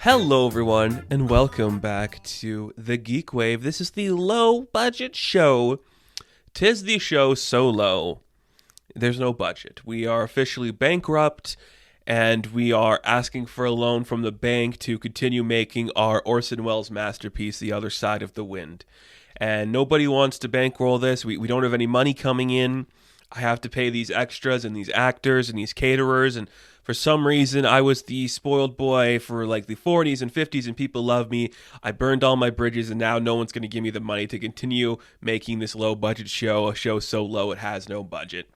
Hello everyone, and welcome back to the GeekWave. This is the low-budget show. 'Tis the show so low, there's no budget. We are officially bankrupt, and we are asking for a loan from the bank to continue making our Orson Welles masterpiece, The Other Side of the Wind. And nobody wants to bankroll this. We don't have any money coming in. I have to pay these extras and these actors and these caterers, and for some reason I was the spoiled boy for like the 40s and 50s and people love me. I burned all my bridges and now no one's going to give me the money to continue making this low budget show, a show so low it has no budget.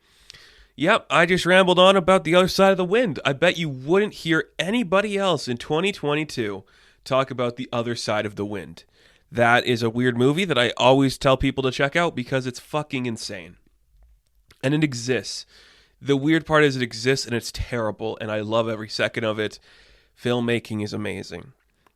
Yep, I just rambled on about The Other Side of the Wind. I bet you wouldn't hear anybody else in 2022 talk about The Other Side of the Wind. That is a weird movie that I always tell people to check out because it's fucking insane. And it exists. The weird part is it exists and it's terrible, and I love every second of it. Filmmaking is amazing,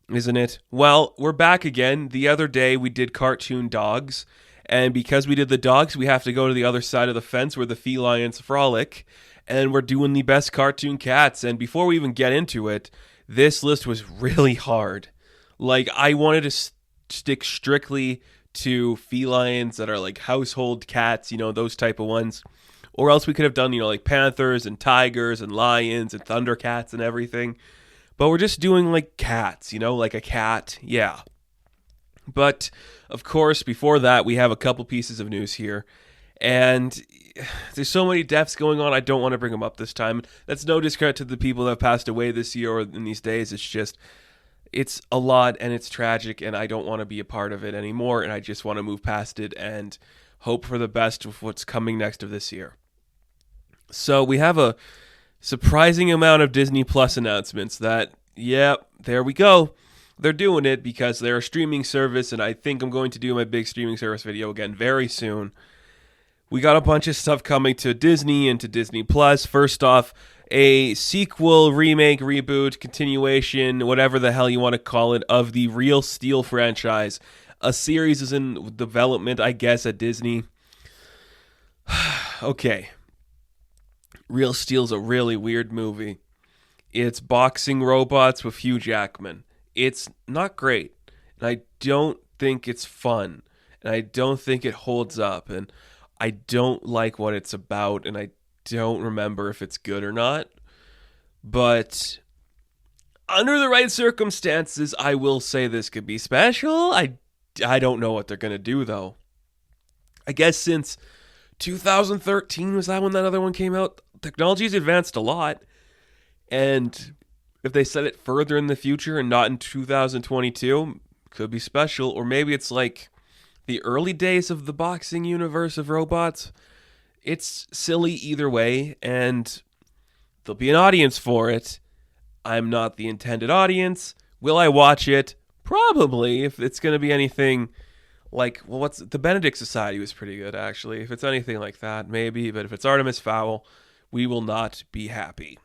isn't it? Well, we're back again. The other day we did cartoon dogs, and because we did the dogs, we have to go to the other side of the fence where the felines frolic, and we're doing the best cartoon cats. And before we even get into it, this list was really hard. Like, I wanted to stick strictly to felines that are like household cats, those type of ones. Or else we could have done, like panthers and tigers and lions and thundercats and everything. But we're just doing like cats, like a cat. Yeah. But, of course, before that, we have a couple pieces of news here. And there's so many deaths going on, I don't want to bring them up this time. That's no discredit to the people that have passed away this year or in these days. It's just, it's a lot and it's tragic and I don't want to be a part of it anymore. And I just want to move past it and hope for the best with what's coming next of this year. So we have a surprising amount of Disney Plus announcements that, there we go. They're doing it because they're a streaming service, and I think I'm going to do my big streaming service video again very soon. We got a bunch of stuff coming to Disney and to Disney Plus. First off, a sequel, remake, reboot, continuation, whatever the hell you want to call it, of the Real Steel franchise. A series is in development, I guess, at Disney. Okay. Real Steel's a really weird movie. It's boxing robots with Hugh Jackman. It's not great. And I don't think it's fun. And I don't think it holds up. And I don't like what it's about. And I don't remember if it's good or not. But under the right circumstances, I will say this could be special. I don't know what they're going to do, though. I guess since 2013, was that when that other one came out? Technology's advanced a lot. And if they set it further in the future and not in 2022, could be special. Or maybe it's like the early days of the boxing universe of robots. It's silly either way, and there'll be an audience for it. I'm not the intended audience. Will I watch it? Probably, if it's going to be anything like, what's the Benedict Society was pretty good, actually. If it's anything like that, maybe. But if it's Artemis Fowl, we will not be happy.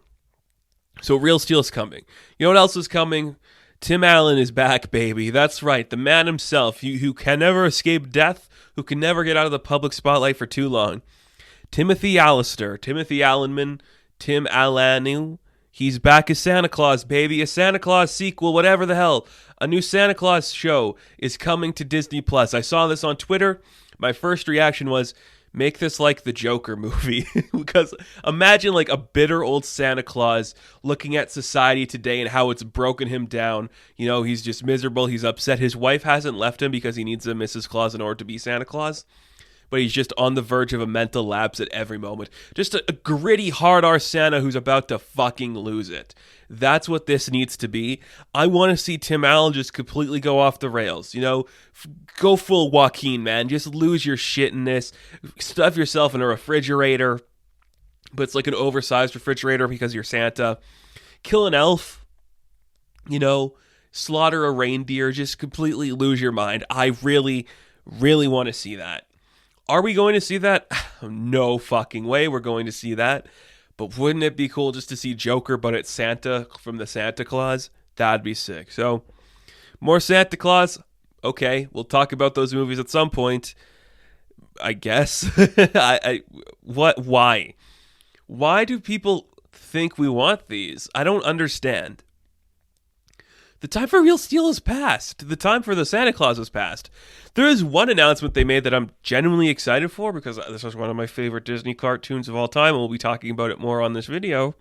So Real Steel's coming. You know what else is coming? Tim Allen is back, baby. That's right, the man himself, who can never escape death, who can never get out of the public spotlight for too long. Timothy Allenman, Tim Allanu. He's back as Santa Claus, baby. A Santa Claus sequel, whatever the hell. A new Santa Claus show is coming to Disney Plus. I saw this on Twitter. My first reaction was, make this like the Joker movie. Because imagine like a bitter old Santa Claus looking at society today and how it's broken him down. He's just miserable. He's upset. His wife hasn't left him because he needs a Mrs. Claus in order to be Santa Claus. But he's just on the verge of a mental lapse at every moment. Just a gritty, hard-R Santa who's about to fucking lose it. That's what this needs to be. I want to see Tim Allen just completely go off the rails. Go full Joaquin, man. Just lose your shit in this. Stuff yourself in a refrigerator. But it's like an oversized refrigerator because you're Santa. Kill an elf. Slaughter a reindeer. Just completely lose your mind. I really, really want to see that. Are we going to see that? No fucking way we're going to see that. But wouldn't it be cool just to see Joker, but it's Santa from the Santa Claus? That'd be sick. So, more Santa Claus. Okay, we'll talk about those movies at some point. I guess. Why? Why do people think we want these? I don't understand. The time for Real Steel is past. The time for the Santa Claus is past. There is one announcement they made that I'm genuinely excited for because this is one of my favorite Disney cartoons of all time, and we'll be talking about it more on this video.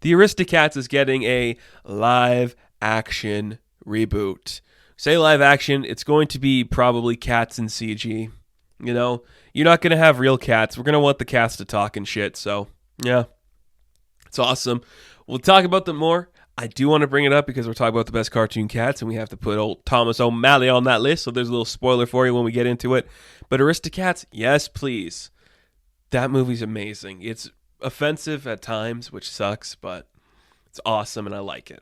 The Aristocats is getting a live-action reboot. Say live action, it's going to be probably cats in CG. You know, you're not going to have real cats. We're going to want the cats to talk and shit, so yeah. It's awesome. We'll talk about them more. I do want to bring it up because we're talking about the best cartoon cats, and we have to put old Thomas O'Malley on that list, so there's a little spoiler for you when we get into it. But Aristocats, yes, please. That movie's amazing. It's offensive at times, which sucks, but it's awesome, and I like it.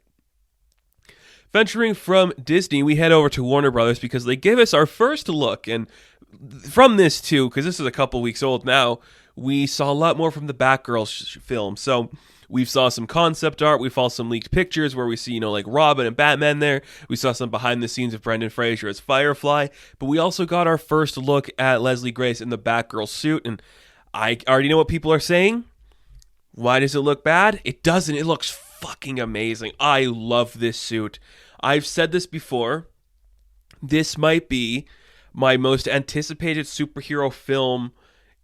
Venturing from Disney, we head over to Warner Brothers because they gave us our first look, and from this too, because this is a couple weeks old now, we saw a lot more from the Batgirl film. So we saw some concept art. We saw some leaked pictures where we see, like Robin and Batman there. We saw some behind the scenes of Brendan Fraser as Firefly. But we also got our first look at Leslie Grace in the Batgirl suit. And I already know what people are saying. Why does it look bad? It doesn't. It looks fucking amazing. I love this suit. I've said this before. This might be my most anticipated superhero film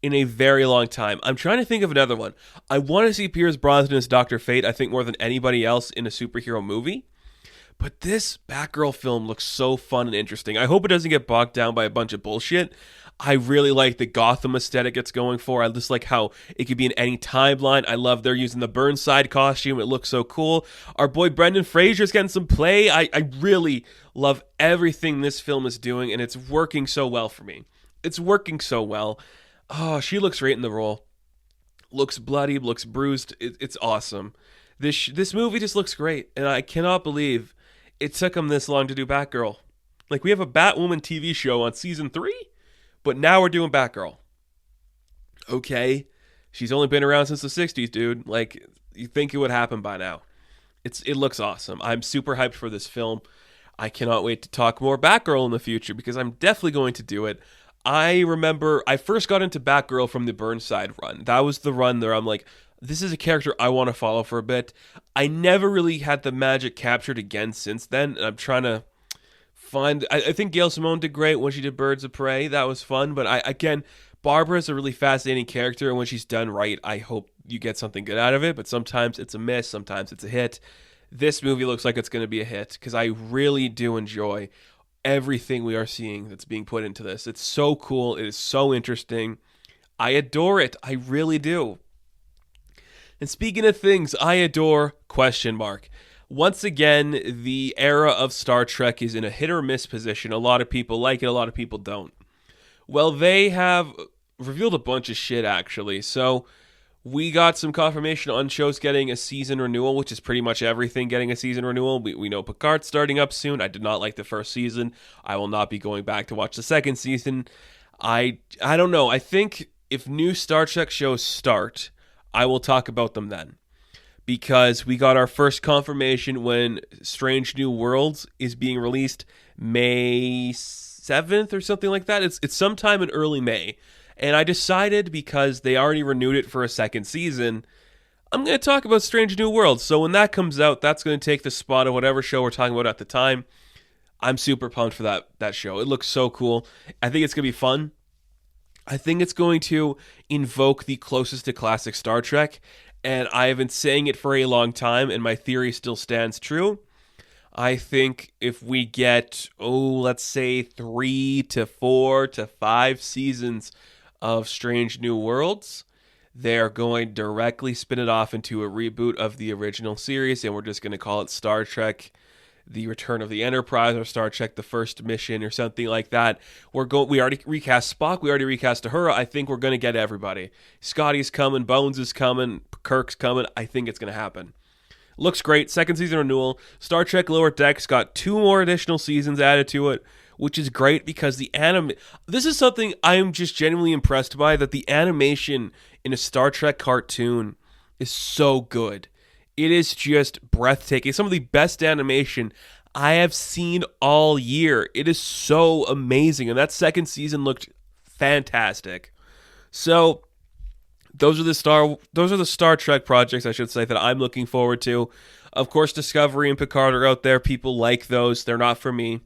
in a very long time. I'm trying to think of another one. I want to see Pierce Brosnan as Dr. Fate, I think, more than anybody else in a superhero movie. But this Batgirl film looks so fun and interesting. I hope it doesn't get bogged down by a bunch of bullshit. I really like the Gotham aesthetic it's going for. I just like how it could be in any timeline. I love they're using the Burnside costume. It looks so cool. Our boy Brendan Fraser's getting some play. I really love everything this film is doing, and it's working so well for me. It's working so well. Oh, she looks great in the role. Looks bloody, looks bruised. It's awesome. This movie just looks great, and I cannot believe it took them this long to do Batgirl. Like, we have a Batwoman TV show on season 3, but now we're doing Batgirl. Okay, she's only been around since the 60s, dude. Like, you think it would happen by now. It looks awesome. I'm super hyped for this film. I cannot wait to talk more Batgirl in the future because I'm definitely going to do it. I remember I first got into Batgirl from the Burnside run. That was the run where I'm like, this is a character I want to follow for a bit. I never really had the magic captured again since then. And I'm trying to find... I think Gail Simone did great when she did Birds of Prey. That was fun. But again, Barbara is a really fascinating character. And when she's done right, I hope you get something good out of it. But sometimes it's a miss. Sometimes it's a hit. This movie looks like it's going to be a hit because I really do enjoy everything we are seeing that's being put into this. It's so cool. It is so interesting. I adore it. I really do. And speaking of things I adore, ? Once again, the era of Star Trek is in a hit or miss position. A lot of people like it, a lot of people don't. Well, they have revealed a bunch of shit, actually. So we got some confirmation on shows getting a season renewal, which is pretty much everything getting a season renewal. We know Picard's starting up soon. I did not like the first season. I will not be going back to watch the second season. I don't know. I think if new Star Trek shows start, I will talk about them then. Because we got our first confirmation when Strange New Worlds is being released May 7th or something like that. It's sometime in early May. And I decided, because they already renewed it for a second season, I'm going to talk about Strange New Worlds. So when that comes out, that's going to take the spot of whatever show we're talking about at the time. I'm super pumped for that show. It looks so cool. I think it's going to be fun. I think it's going to invoke the closest to classic Star Trek. And I have been saying it for a long time, and my theory still stands true. I think if we get, let's say 3 to 4 to 5 seasons of Strange New Worlds, they're going to directly spin it off into a reboot of the original series, and we're just going to call it Star Trek The Return of the Enterprise or Star Trek The First Mission or something like that. We already recast Spock, we already recast Uhura. I think we're going to get everybody. Scotty's coming, Bones is coming, Kirk's coming. I think it's going to happen. Looks great. Second season renewal. Star Trek Lower Decks got 2 more additional seasons added to it, which is great because this is something I'm just genuinely impressed by, that the animation in a Star Trek cartoon is so good. It is just breathtaking. Some of the best animation I have seen all year. It is so amazing, and that second season looked fantastic. So those are the Star Trek projects, I should say, that I'm looking forward to. Of course, Discovery and Picard are out there. People like those. They're not for me.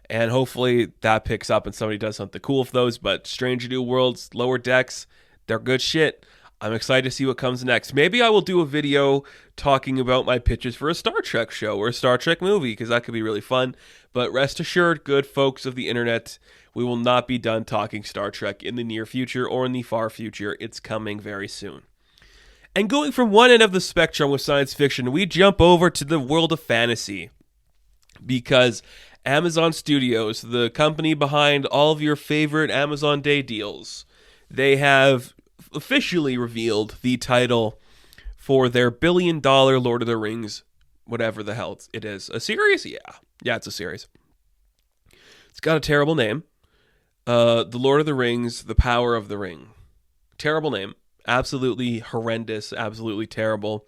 And hopefully that picks up and somebody does something cool with those. But Strange New Worlds, Lower Decks, they're good shit. I'm excited to see what comes next. Maybe I will do a video talking about my pitches for a Star Trek show or a Star Trek movie, because that could be really fun. But rest assured, good folks of the internet, we will not be done talking Star Trek in the near future or in the far future. It's coming very soon. And going from one end of the spectrum with science fiction, we jump over to the world of fantasy. Because Amazon Studios, the company behind all of your favorite Amazon Day deals, they have officially revealed the title for their billion-dollar Lord of the Rings, whatever the hell it is. A series? Yeah, it's a series. It's got a terrible name. The Lord of the Rings, The Power of the Ring. Terrible name. Absolutely horrendous. Absolutely terrible.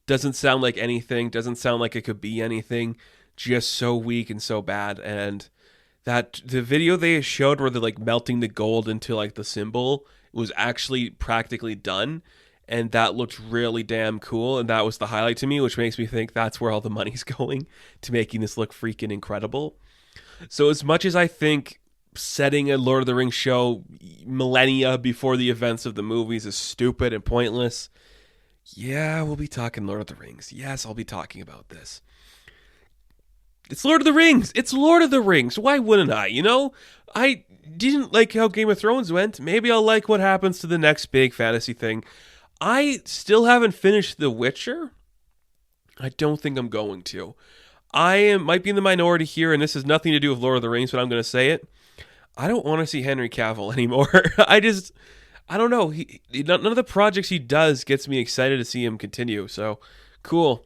Doesn't sound like anything. Doesn't sound like it could be anything. Just so weak and so bad. And that the video they showed where they're like melting the gold into like the symbol was actually practically done. And that looked really damn cool. And that was the highlight to me, which makes me think that's where all the money's going, to making this look freaking incredible. So as much as I think setting a Lord of the Rings show millennia before the events of the movies is stupid and pointless, yeah, we'll be talking Lord of the Rings. Yes, I'll be talking about this. It's Lord of the Rings. It's Lord of the Rings. Why wouldn't I? You know, I didn't like how Game of Thrones went. Maybe I'll like what happens to the next big fantasy thing. I still haven't finished The Witcher. I don't think I'm going to. Might be in the minority here, and this has nothing to do with Lord of the Rings, but I'm going to say it. I don't want to see Henry Cavill anymore. I don't know. None of the projects he does gets me excited to see him continue. So, cool.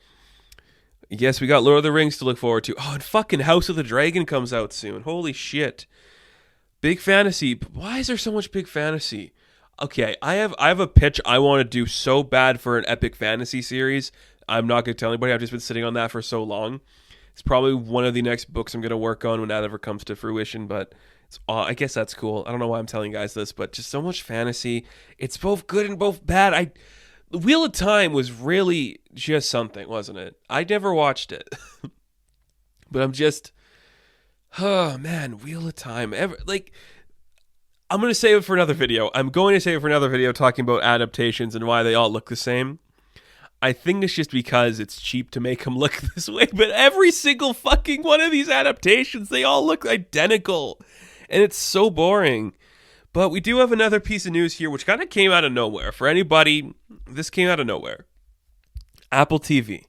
Yes, we got Lord of the Rings to look forward to. Oh, and fucking House of the Dragon comes out soon. Holy shit. Big fantasy. Why is there so much big fantasy? Okay, I have a pitch I want to do so bad for an epic fantasy series. I'm not going to tell anybody. I've just been sitting on that for so long. It's probably one of the next books I'm going to work on when that ever comes to fruition, but I guess that's cool. I don't know why I'm telling you guys this, but just so much fantasy. It's both good and both bad. The Wheel of Time was really just something, wasn't it? I never watched it. But I'm just, oh man, Wheel of Time. I'm going to save it for another video. I'm going to save it for another video talking about adaptations and why they all look the same. I think it's just because it's cheap to make them look this way, but every single fucking one of these adaptations, they all look identical. And it's so boring. But we do have another piece of news here, which kind of came out of nowhere. For anybody, this came out of nowhere. Apple TV.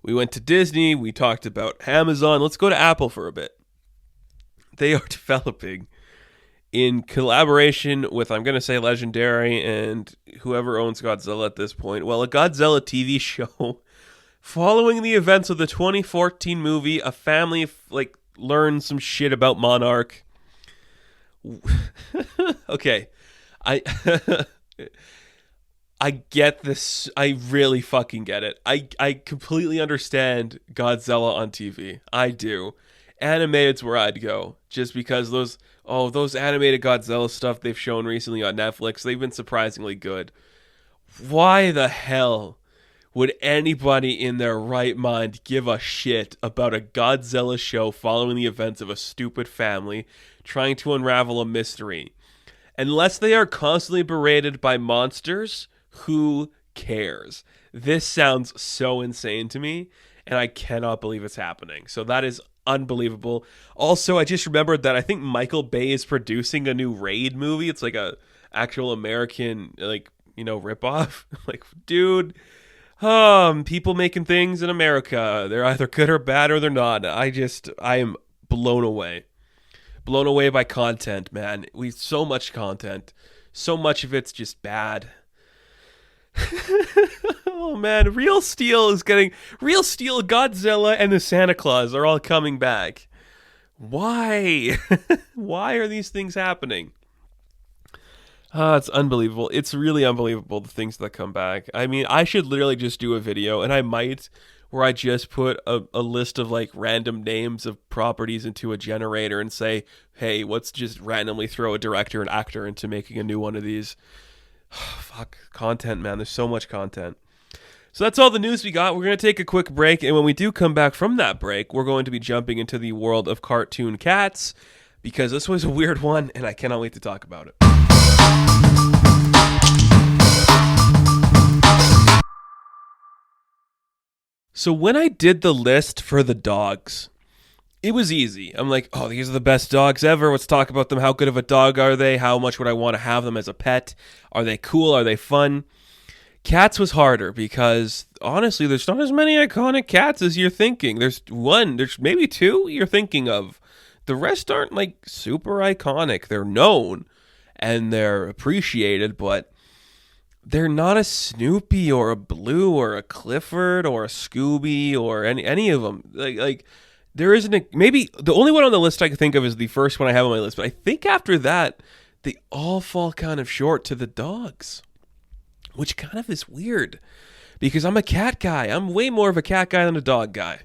We went to Disney. We talked about Amazon. Let's go to Apple for a bit. They are developing, in collaboration with, I'm going to say, Legendary and whoever owns Godzilla at this point, well, a Godzilla TV show following the events of the 2014 movie. A family learns some shit about Monarch. Okay, I get this. I really fucking get it. I completely understand Godzilla on TV. I do. Animated's where I'd go, just because those animated Godzilla stuff they've shown recently on Netflix, they've been surprisingly good. Why the hell would anybody in their right mind give a shit about a Godzilla show following the events of a stupid family trying to unravel a mystery? Unless they are constantly berated by monsters, who cares? This sounds so insane to me, and I cannot believe it's happening. So that is unbelievable. Also, I just remembered that I think Michael Bay is producing a new Raid movie. It's like a actual American, ripoff. Dude, people making things in America, they're either good or bad or they're not. I am blown away. Blown away by content, man. So much content. So much of it's just bad. Oh man, Real Steel, Godzilla, and the Santa Claus are all coming back. Why? Why are these things happening? It's unbelievable. It's really unbelievable, the things that come back. I mean, I should literally just do a video, and I might, where I just put a list of random names of properties into a generator and say, hey, let's just randomly throw a director and actor into making a new one of these. Fuck, content, man. There's so much content. So that's all the news we got. We're going to take a quick break, and when we do come back from that break, we're going to be jumping into the world of cartoon cats, because this was a weird one, and I cannot wait to talk about it. So when I did the list for the dogs, it was easy. I'm like, oh, these are the best dogs ever. Let's talk about them. How good of a dog are they? How much would I want to have them as a pet? Are they cool? Are they fun? Cats was harder because, honestly, there's not as many iconic cats as you're thinking. There's maybe two you're thinking of. The rest aren't, like, super iconic. They're known and they're appreciated, but they're not a Snoopy or a Blue or a Clifford or a Scooby or any of them. Like there isn't maybe the only one on the list I can think of is the first one I have on my list, but I think after that, they all fall kind of short to the dogs. Which kind of is weird, because I'm a cat guy. I'm way more of a cat guy than a dog guy.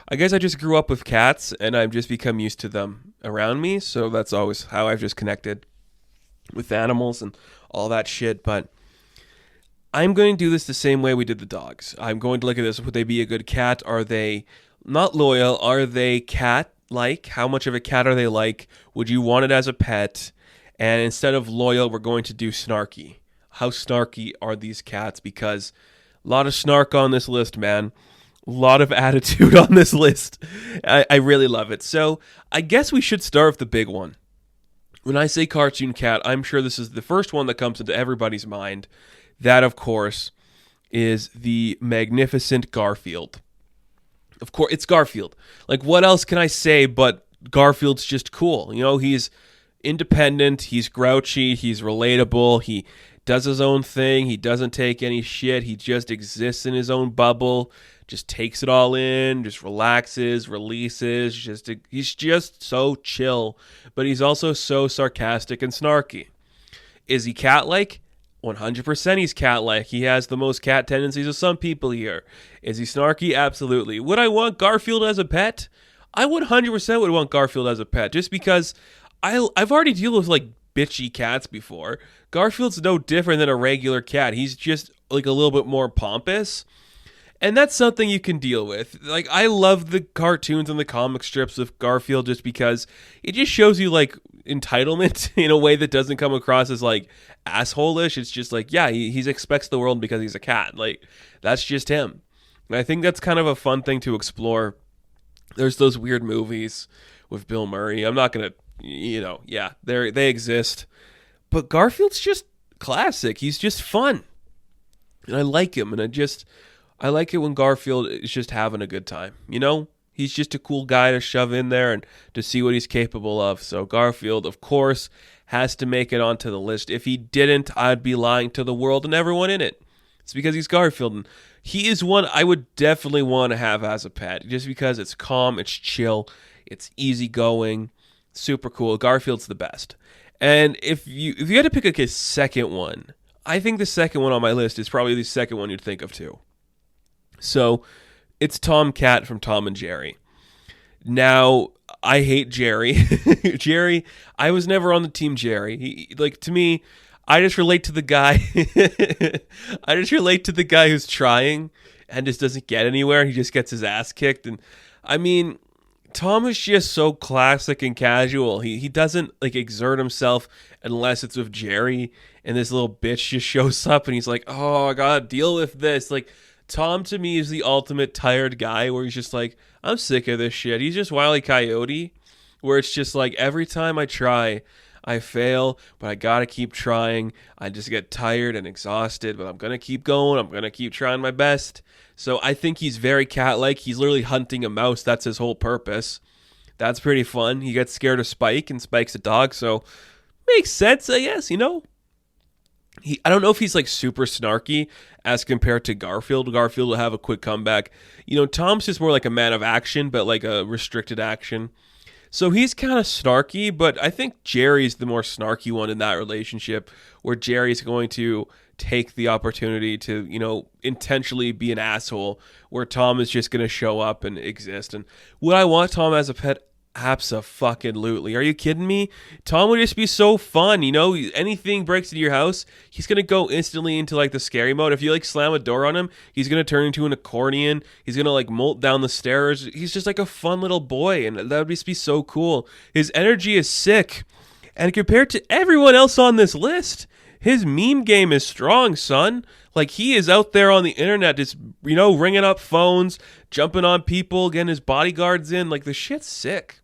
I guess I just grew up with cats, and I've just become used to them around me, so that's always how I've just connected with animals and all that shit. But I'm going to do this the same way we did the dogs. I'm going to look at this. Would they be a good cat? Are they not loyal? Are they cat-like? How much of a cat are they like? Would you want it as a pet? And instead of loyal, we're going to do snarky. How snarky are these cats? Because a lot of snark on this list, man. A lot of attitude on this list. I really love it. So I guess we should start with the big one. When I say cartoon cat, I'm sure this is the first one that comes into everybody's mind. That, of course, is the magnificent Garfield. Of course, it's Garfield. Like, what else can I say but Garfield's just cool? You know, he's independent, he's grouchy, he's relatable, he does his own thing. He doesn't take any shit. He just exists in his own bubble, just takes it all in, just relaxes, releases. He's just so chill, but he's also so sarcastic and snarky. Is he cat-like? 100% he's cat-like. He has the most cat tendencies of some people here. Is he snarky? Absolutely. Would I want Garfield as a pet? I would 100% would want Garfield as a pet, just because I've already dealt with, like, bitchy cats before. Garfield's no different than a regular cat. He's just like a little bit more pompous. And that's something you can deal with. Like, I love the cartoons and the comic strips of Garfield just because it just shows you, like, entitlement in a way that doesn't come across as, like, asshole-ish. It's just like, yeah, he expects the world because he's a cat. Like, that's just him. And I think that's kind of a fun thing to explore. There's those weird movies with Bill Murray. I'm not going to, yeah, they exist. But Garfield's just classic. He's just fun. And I like him. And I like it when Garfield is just having a good time. You know? He's just a cool guy to shove in there and to see what he's capable of. So Garfield, of course, has to make it onto the list. If he didn't, I'd be lying to the world and everyone in it. It's because he's Garfield. And he is one I would definitely want to have as a pet. Just because it's calm, it's chill, it's easygoing, super cool. Garfield's the best. And if you had to pick a second one, I think the second one on my list is probably the second one you'd think of too. So it's Tom Cat from Tom and Jerry. Now, I hate Jerry. Jerry, I was never on the team Jerry. To me, I just relate to the guy. I just relate to the guy who's trying and just doesn't get anywhere. He just gets his ass kicked. And I mean, Tom is just so classic and casual. He doesn't exert himself unless it's with Jerry, and this little bitch just shows up and he's like, oh, I gotta deal with this. Tom to me is the ultimate tired guy where he's just like, I'm sick of this shit. He's just Wile E. Coyote, where it's just like every time I try, I fail, but I gotta keep trying. I just get tired and exhausted, but I'm gonna keep going. I'm gonna keep trying my best. So I think he's very cat-like. He's literally hunting a mouse. That's his whole purpose. That's pretty fun. He gets scared of Spike, and Spike's a dog, so makes sense, I guess, I don't know if he's super snarky as compared to Garfield. Garfield will have a quick comeback. Tom's just more like a man of action, but like a restricted action. So he's kind of snarky, but I think Jerry's the more snarky one in that relationship, where Jerry's going to take the opportunity to, intentionally be an asshole, where Tom is just going to show up and exist. And would I want Tom as a pet? Abso-fucking-lutely. Are you kidding me? Tom would just be so fun, you know? Anything breaks into your house, he's gonna go instantly into like the scary mode. If you like slam a door on him, he's gonna turn into an accordion. He's gonna like molt down the stairs. He's just like a fun little boy, and that would just be so cool. His energy is sick. And compared to everyone else on this list, his meme game is strong, son. Like, he is out there on the internet just, you know, ringing up phones, jumping on people, getting his bodyguards in. Like, the shit's sick.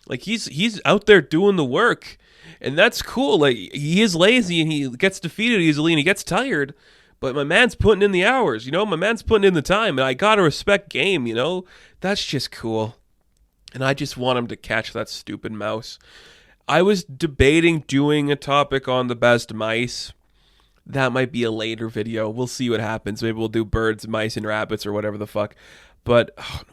Like, he's out there doing the work. And that's cool. Like, he is lazy and he gets defeated easily and he gets tired. But my man's putting in the hours, you know? My man's putting in the time. And I gotta respect game, you know? That's just cool. And I just want him to catch that stupid mouse. I was debating doing a topic on the best mice. That might be a later video. We'll see what happens. Maybe we'll do birds, mice, and rabbits or whatever the fuck. But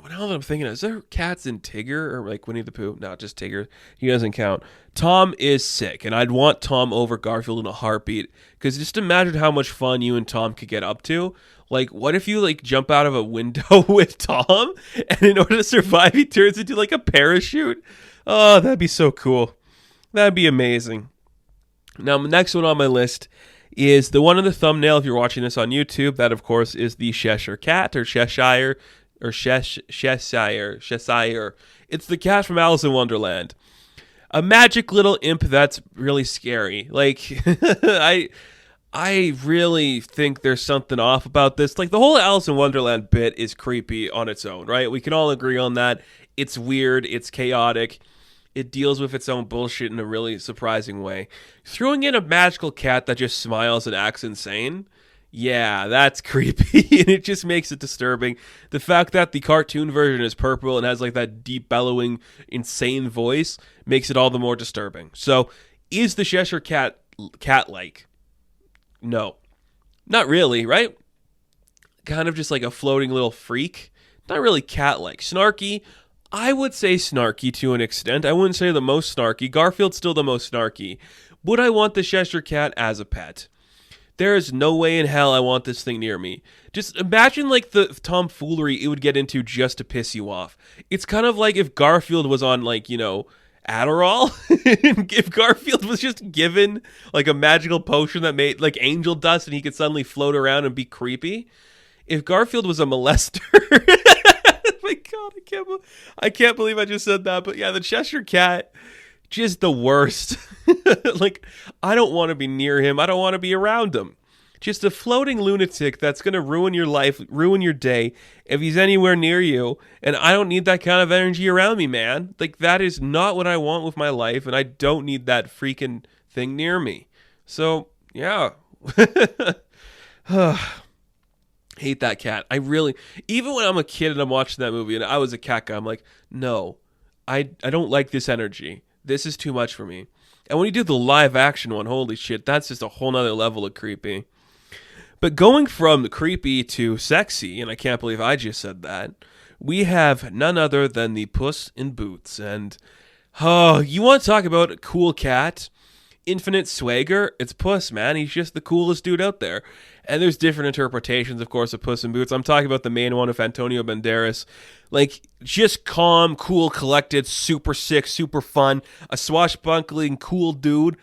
now that I'm thinking, is there cats in Tigger or like Winnie the Pooh? No, just Tigger. He doesn't count. Tom is sick, and I'd want Tom over Garfield in a heartbeat. Because just imagine how much fun you and Tom could get up to. Like, what if you like jump out of a window with Tom, and in order to survive, he turns into like a parachute? Oh, that'd be so cool. That'd be amazing. Now, the next one on my list is the one in the thumbnail if you're watching this on YouTube. That, of course, is the Cheshire Cat, or Cheshire, or Cheshire. It's the cat from Alice in Wonderland. A magic little imp that's really scary. Like, I really think there's something off about this. Like, the whole Alice in Wonderland bit is creepy on its own, right? We can all agree on that. It's weird. It's chaotic. It deals with its own bullshit in a really surprising way. Throwing in a magical cat that just smiles and acts insane, yeah, that's creepy, and it just makes it disturbing. The fact that the cartoon version is purple and has like that deep bellowing, insane voice makes it all the more disturbing. So, is the Cheshire Cat cat-like? No. Not really, right? Kind of just like a floating little freak. Not really cat-like. Snarky? I would say snarky to an extent. I wouldn't say the most snarky. Garfield's still the most snarky. Would I want the Cheshire Cat as a pet? There is no way in hell I want this thing near me. Just imagine like the tomfoolery it would get into just to piss you off. It's kind of like if Garfield was on like, you know, Adderall. If Garfield was just given like a magical potion that made like angel dust and he could suddenly float around and be creepy. If Garfield was a molester... Oh my God, I can't believe I just said that. But yeah, the Cheshire Cat, just the worst. Like, I don't want to be near him. I don't want to be around him. Just a floating lunatic that's going to ruin your life, ruin your day if he's anywhere near you. And I don't need that kind of energy around me, man. Like, that is not what I want with my life. And I don't need that freaking thing near me. So, yeah. Hate that cat. I really, even when I'm a kid and I'm watching that movie and I was a cat guy, I'm like, no, I don't like this energy. This is too much for me. And when you do the live action one, holy shit, that's just a whole nother level of creepy. But going from creepy to sexy, and I can't believe I just said that, we have none other than the Puss in Boots. And, oh, you want to talk about a cool cat? Infinite swagger? It's Puss, man. He's just the coolest dude out there. And there's different interpretations, of course, of Puss in Boots. I'm talking about the main one of Antonio Banderas. Like, just calm, cool, collected, super sick, super fun, a swashbuckling, cool dude.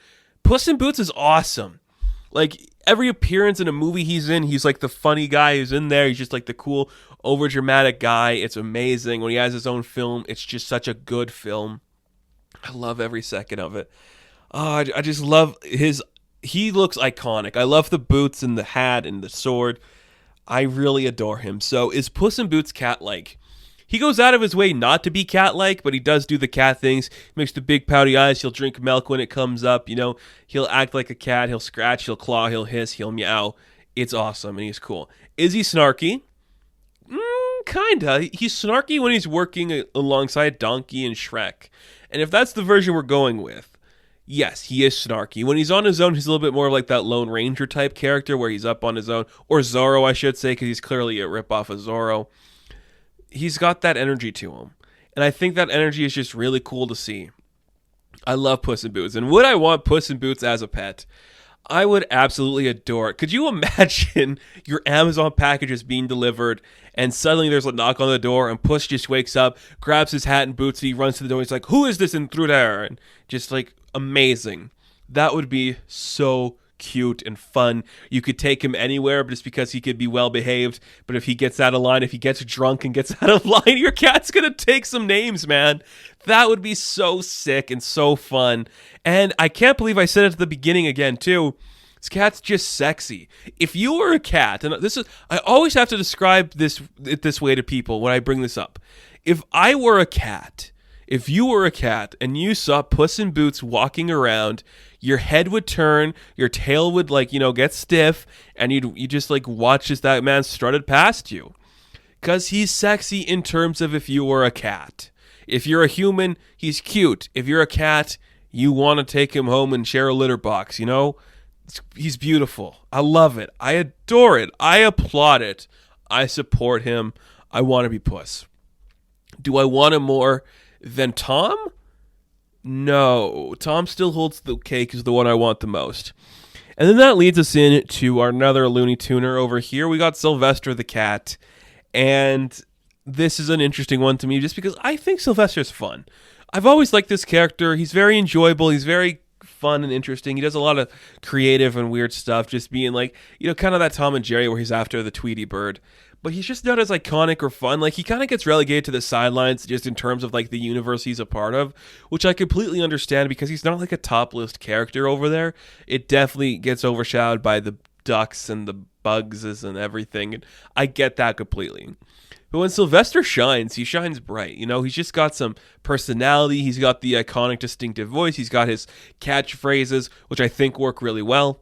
Puss in Boots is awesome. Like, every appearance in a movie he's in, he's like the funny guy who's in there. He's just like the cool, overdramatic guy. It's amazing. When he has his own film, it's just such a good film. I love every second of it. Oh, I just love his... He looks iconic. I love the boots and the hat and the sword. I really adore him. So is Puss in Boots cat-like? He goes out of his way not to be cat-like, but he does do the cat things. He makes the big pouty eyes. He'll drink milk when it comes up. You know, he'll act like a cat. He'll scratch. He'll claw. He'll hiss. He'll meow. It's awesome, and he's cool. Is he snarky? Kinda. He's snarky when he's working alongside Donkey and Shrek. And if that's the version we're going with, yes, he is snarky. When he's on his own, he's a little bit more like that Lone Ranger type character where he's up on his own. Or Zorro, I should say, because he's clearly a ripoff of Zorro. He's got that energy to him. And I think that energy is just really cool to see. I love Puss in Boots. And would I want Puss in Boots as a pet? I would absolutely adore it. Could you imagine your Amazon packages being delivered and suddenly there's a knock on the door and Puss just wakes up, grabs his hat and boots, and he runs to the door. He's like, "Who is this intruder?" And just like amazing. That would be so cute and fun. You could take him anywhere just because he could be well behaved. But if he gets out of line, if he gets drunk and gets out of line, your cat's gonna take some names, man. That would be so sick and so fun. And I can't believe I said it at the beginning again, too. This cat's just sexy. If you were a cat, and I always have to describe this way to people when I bring this up. If I were a cat, if you were a cat and you saw Puss in Boots walking around, your head would turn, your tail would get stiff, and you just watch as that man strutted past you. Cause he's sexy in terms of if you were a cat. If you're a human, he's cute. If you're a cat, you want to take him home and share a litter box, He's beautiful. I love it. I adore it. I applaud it. I support him. I want to be Puss. Do I want him more than Tom? No. Tom still holds the cake as the one I want the most. And then that leads us in to another Looney Tuner over here. We got Sylvester the cat. And this is an interesting one to me just because I think Sylvester's fun. I've always liked this character. He's very enjoyable. He's very fun and interesting. He does a lot of creative and weird stuff, just being kind of that Tom and Jerry where he's after the Tweety bird. But he's just not as iconic or fun. He kind of gets relegated to the sidelines just in terms of the universe he's a part of, which I completely understand because he's not a top list character over there. It definitely gets overshadowed by the ducks and the bugs and everything. And I get that completely. But when Sylvester shines, he shines bright. He's just got some personality. He's got the iconic, distinctive voice. He's got his catchphrases, which I think work really well.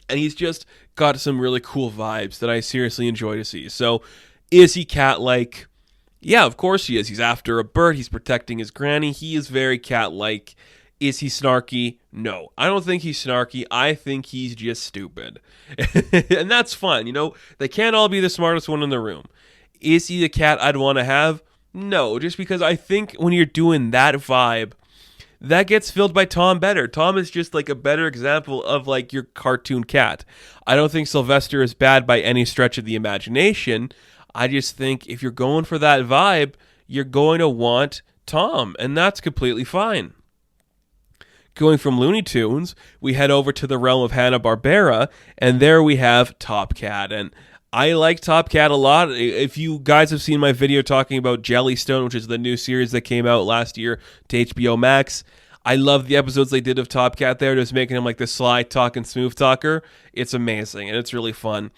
And he's just got some really cool vibes that I seriously enjoy to see. So, is he cat-like? Yeah, of course he is. He's after a bird. He's protecting his granny. He is very cat-like. Is he snarky? No. I don't think he's snarky. I think he's just stupid. And that's fine. They can't all be the smartest one in the room. Is he the cat I'd want to have? No, just because I think when you're doing that vibe, that gets filled by Tom better. Tom is just a better example of your cartoon cat. I don't think Sylvester is bad by any stretch of the imagination. I just think if you're going for that vibe, you're going to want Tom, and that's completely fine. Going from Looney Tunes, we head over to the realm of Hanna-Barbera, and there we have Top Cat. And I like Top Cat a lot. If you guys have seen my video talking about Jellystone, which is the new series that came out last year to HBO Max, I love the episodes they did of Top Cat there, just making him the sly talking smooth talker. It's amazing, and it's really fun.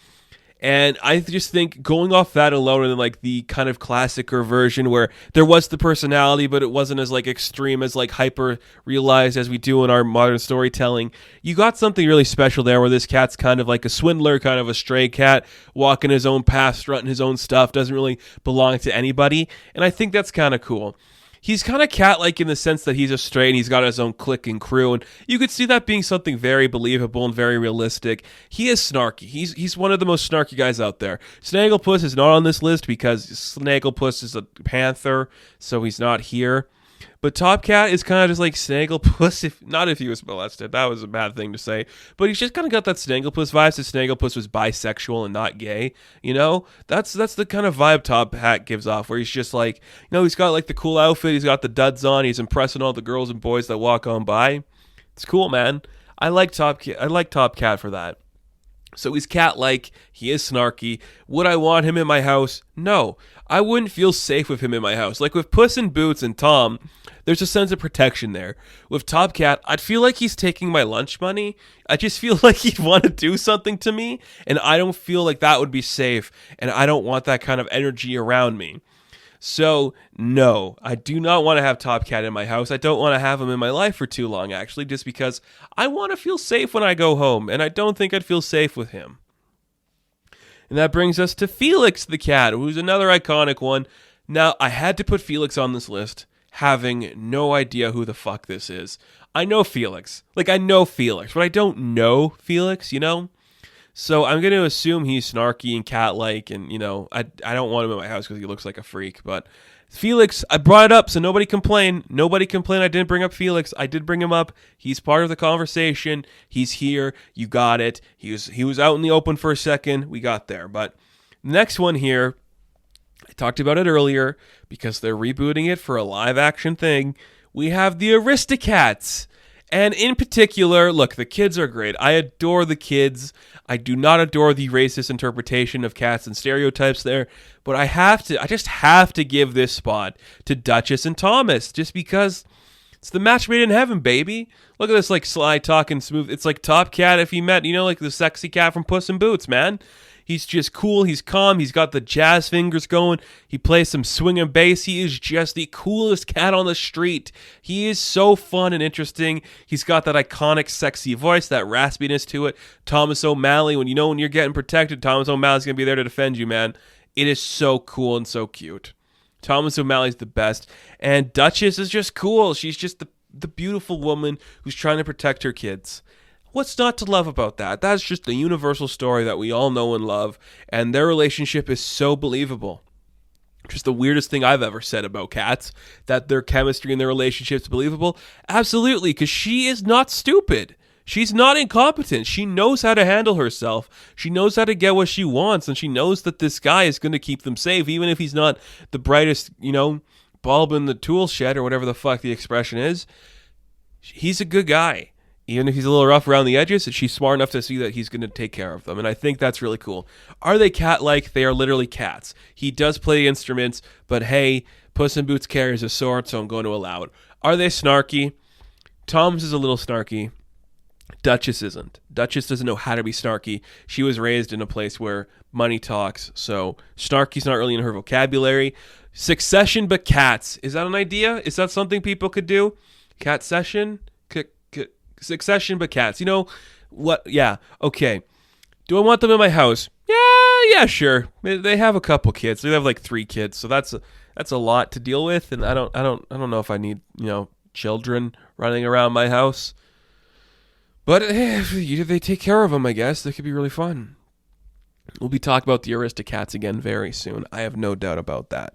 And I just think going off that alone and the kind of classicer version where there was the personality, but it wasn't as extreme as hyper realized as we do in our modern storytelling. You got something really special there where this cat's kind of a swindler, kind of a stray cat, walking his own path, strutting his own stuff, doesn't really belong to anybody. And I think that's kind of cool. He's kind of cat-like in the sense that he's a stray and he's got his own clique and crew, and you could see that being something very believable and very realistic. He is snarky. He's one of the most snarky guys out there. Snagglepuss is not on this list because Snagglepuss is a panther, so he's not here. But Top Cat is kind of just like Snagglepuss, if he was molested. That was a bad thing to say. But he's just kind of got that Snagglepuss vibe, so Snagglepuss was bisexual and not gay. That's the kind of vibe Top Hat gives off, where he's just he's got the cool outfit, he's got the duds on, he's impressing all the girls and boys that walk on by. It's cool, man. I like Top Cat for that. So he's cat-like, he is snarky. Would I want him in my house? No. I wouldn't feel safe with him in my house. With Puss in Boots and Tom, there's a sense of protection there. With Top Cat, I'd feel like he's taking my lunch money. I just feel like he'd want to do something to me, and I don't feel like that would be safe, and I don't want that kind of energy around me. So, no, I do not want to have Top Cat in my house. I don't want to have him in my life for too long, actually, just because I want to feel safe when I go home, and I don't think I'd feel safe with him. And that brings us to Felix the cat, who's another iconic one. Now, I had to put Felix on this list, having no idea who the fuck this is. I know Felix. I know Felix, but I don't know Felix, So I'm going to assume he's snarky and cat-like, and, I don't want him in my house because he looks like a freak, but Felix, I brought it up, so nobody complain. Nobody complain I didn't bring up Felix. I did bring him up. He's part of the conversation. He's here. You got it. He was out in the open for a second. We got there. But next one here, I talked about it earlier because they're rebooting it for a live action thing. We have the Aristocats. And in particular, look, the kids are great. I adore the kids. I do not adore the racist interpretation of cats and stereotypes there, but I just have to give this spot to Duchess and Thomas, just because it's the match made in heaven, baby. Look at this, like, sly talking smooth. It's like Top Cat if he met, like the sexy cat from Puss in Boots, man. He's just cool. He's calm. He's got the jazz fingers going. He plays some swing and bass. He is just the coolest cat on the street. He is so fun and interesting. He's got that iconic, sexy voice, that raspiness to it. Thomas O'Malley, when you're getting protected, Thomas O'Malley's going to be there to defend you, man. It is so cool and so cute. Thomas O'Malley's the best. And Duchess is just cool. She's just the beautiful woman who's trying to protect her kids. What's not to love about that? That's just a universal story that we all know and love, and their relationship is so believable. Just the weirdest thing I've ever said about cats, that their chemistry and their relationship is believable. Absolutely, because she is not stupid. She's not incompetent. She knows how to handle herself. She knows how to get what she wants, and she knows that this guy is going to keep them safe, even if he's not the brightest, bulb in the tool shed or whatever the fuck the expression is. He's a good guy. Even if he's a little rough around the edges, she's smart enough to see that he's going to take care of them. And I think that's really cool. Are they cat-like? They are literally cats. He does play instruments, but hey, Puss in Boots carries a sword, so I'm going to allow it. Are they snarky? Tom's is a little snarky. Duchess isn't. Duchess doesn't know how to be snarky. She was raised in a place where money talks, so snarky's not really in her vocabulary. Succession but cats. Is that an idea? Is that something people could do? Cat session? Succession but cats. What? Yeah. Okay. Do I want them in my house? Yeah, sure. They have a couple kids. They have like 3 kids, so that's a lot to deal with, and I don't know if I need, children running around my house. But if they take care of them, I guess they could be really fun. We'll be talking about the Aristocats again very soon. I have no doubt about that.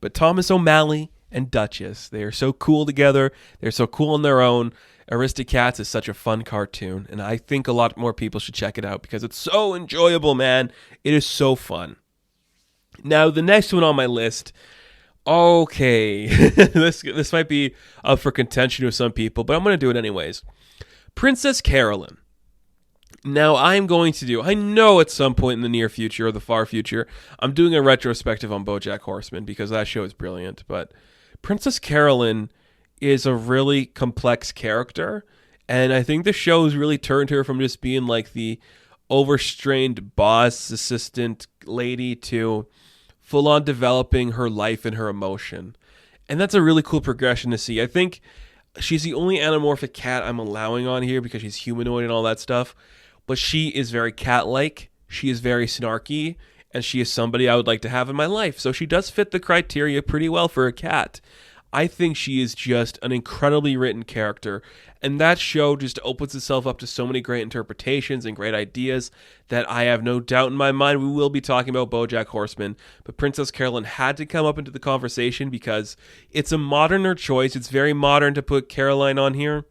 But Thomas O'Malley and Duchess, they are so cool together. They're so cool on their own. Aristocats is such a fun cartoon, and I think a lot more people should check it out because it's so enjoyable, man. It is so fun. Now, the next one on my list, okay, this might be up for contention with some people, but I'm going to do it anyways. Princess Carolyn. Now, I know at some point in the near future or the far future, I'm doing a retrospective on BoJack Horseman because that show is brilliant, but Princess Carolyn is a really complex character, and I think the show has really turned her from just being like the overstrained boss assistant lady to full-on developing her life and her emotion. And that's a really cool progression to see. I think she's the only anamorphic cat I'm allowing on here because she's humanoid and all that stuff, but she is very cat-like, she is very snarky, and she is somebody I would like to have in my life. So she does fit the criteria pretty well for a cat. I think she is just an incredibly written character, and that show just opens itself up to so many great interpretations and great ideas that I have no doubt in my mind we will be talking about BoJack Horseman, but Princess Carolyn had to come up into the conversation because it's a moderner choice. It's very modern to put Caroline on here,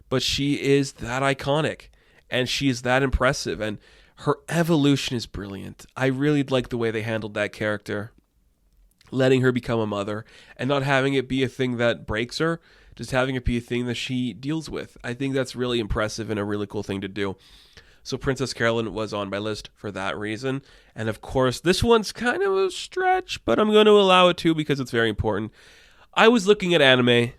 but she is that iconic, and she is that impressive, and her evolution is brilliant. I really like the way they handled that character. Letting her become a mother and not having it be a thing that breaks her, just having it be a thing that she deals with. I think that's really impressive and a really cool thing to do. So Princess Carolyn was on my list for that reason. And of course, this one's kind of a stretch, but I'm going to allow it to because it's very important. I was looking at anime and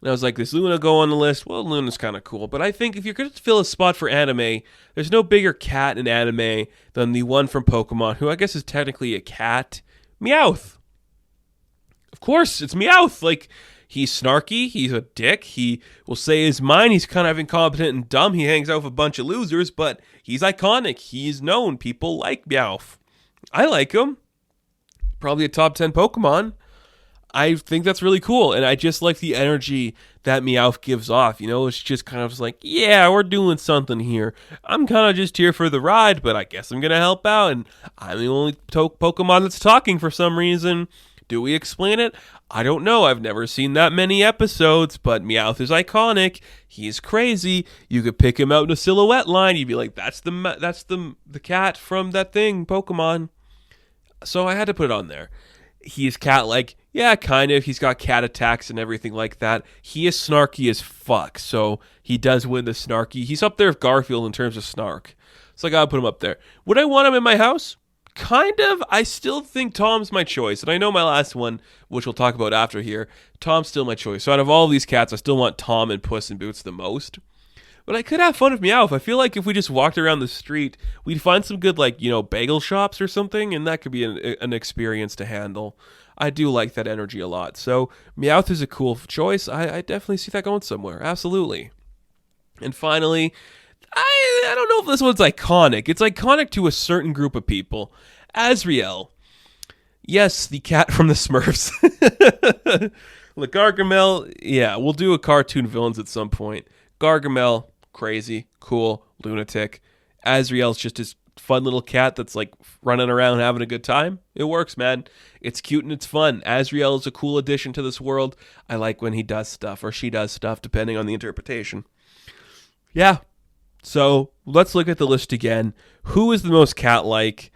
I was like, does Luna go on the list? Well, Luna's kind of cool, but I think if you're going to fill a spot for anime, there's no bigger cat in anime than the one from Pokemon, who I guess is technically a cat, Meowth. Of course, it's Meowth. Like, he's snarky, he's a dick, he will say his mind, he's kind of incompetent and dumb, he hangs out with a bunch of losers, but he's iconic, he's known, people like Meowth. I like him. Probably a top 10 Pokemon. I think that's really cool, and I just like the energy that Meowth gives off. It's just kind of like, yeah, we're doing something here. I'm kind of just here for the ride, but I guess I'm going to help out, and I'm the only Pokemon that's talking for some reason. Do we explain it? I don't know. I've never seen that many episodes, but Meowth is iconic. He's crazy. You could pick him out in a silhouette line. You'd be like, that's the cat from that thing, Pokemon. So I had to put it on there. He's cat-like. Yeah, kind of. He's got cat attacks and everything like that. He is snarky as fuck, so he does win the snarky. He's up there with Garfield in terms of snark. So I gotta put him up there. Would I want him in my house? Kind of. I still think Tom's my choice. And I know my last one, which we'll talk about after here, Tom's still my choice. So out of all these cats, I still want Tom and Puss in Boots the most. But I could have fun with Meowth. I feel like if we just walked around the street, we'd find some good, bagel shops or something, and that could be an experience to handle. I do like that energy a lot. So Meowth is a cool choice. I definitely see that going somewhere. Absolutely. And finally, I don't know if this one's iconic. It's iconic to a certain group of people. Azriel. Yes, the cat from the Smurfs. Gargamel, yeah, we'll do a cartoon villains at some point. Gargamel, crazy, cool, lunatic. Azriel's just this fun little cat that's running around having a good time. It works, man. It's cute and it's fun. Azriel is a cool addition to this world. I like when he does stuff or she does stuff, depending on the interpretation. Yeah. So let's look at the list again. Who is the most cat-like?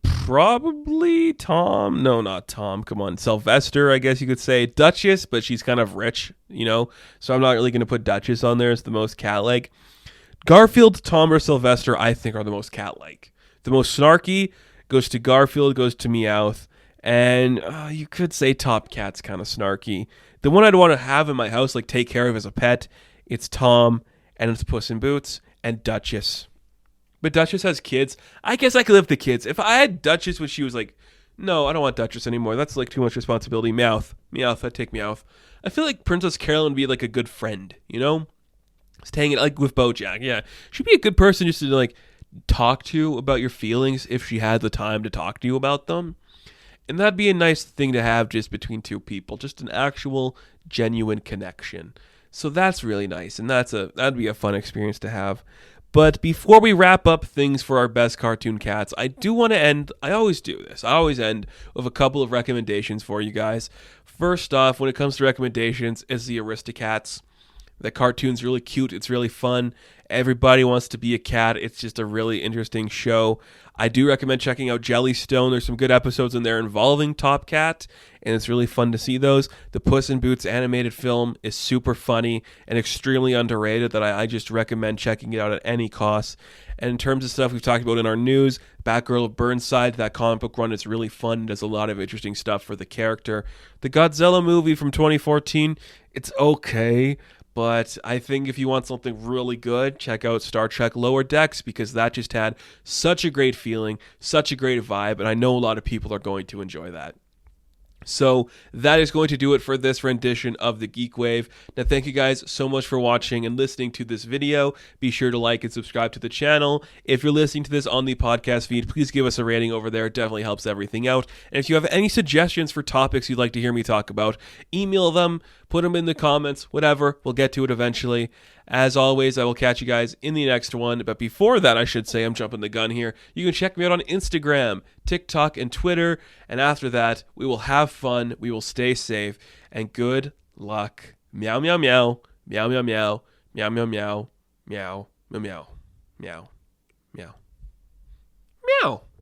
Probably Tom. No, not Tom. Come on. Sylvester, I guess you could say. Duchess, but she's kind of rich, So I'm not really going to put Duchess on there as the most cat-like. Garfield, Tom, or Sylvester, I think, are the most cat-like. The most snarky goes to Garfield, goes to Meowth. And you could say Top Cat's kind of snarky. The one I'd want to have in my house, take care of as a pet, it's Tom, and it's Puss in Boots, and Duchess. But Duchess has kids. I guess I could live with the kids. If I had Duchess when she was no, I don't want Duchess anymore. That's too much responsibility. Meowth, I'd take Meowth. I feel like Princess Carolyn would be a good friend, Just hanging with Bojack. Yeah, she'd be a good person just to talk to about your feelings if she had the time to talk to you about them. And that'd be a nice thing to have just between two people, just an actual genuine connection. So that's really nice, and that'd be a fun experience to have. But before we wrap up things for our best cartoon cats, I do want to end, I always do this, I always end with a couple of recommendations for you guys. First off, when it comes to recommendations, is the Aristocats. The cartoon's really cute, it's really fun. Everybody wants to be a cat. It's just a really interesting show. I do recommend checking out Jellystone. There's some good episodes in there involving Top Cat, and it's really fun to see those. The Puss in Boots animated film is super funny and extremely underrated that I just recommend checking it out at any cost. And in terms of stuff we've talked about in our news, Batgirl of Burnside, that comic book run is really fun. Does a lot of interesting stuff for the character. The Godzilla movie from 2014, it's okay. But I think if you want something really good, check out Star Trek Lower Decks, because that just had such a great feeling, such a great vibe, and I know a lot of people are going to enjoy that. So that is going to do it for this rendition of the GeekWave. Now, thank you guys so much for watching and listening to this video. Be sure to like and subscribe to the channel. If you're listening to this on the podcast feed, please give us a rating over there. It definitely helps everything out. And if you have any suggestions for topics you'd like to hear me talk about, email them, put them in the comments, whatever. We'll get to it eventually. As always, I will catch you guys in the next one. But before that, I should say, I'm jumping the gun here. You can check me out on Instagram, TikTok, and Twitter. And after that, we will have fun. We will stay safe. And good luck. Meow, meow, meow. Meow, meow, meow. Meow, meow, meow. Meow, meow, meow. Meow, meow. Meow.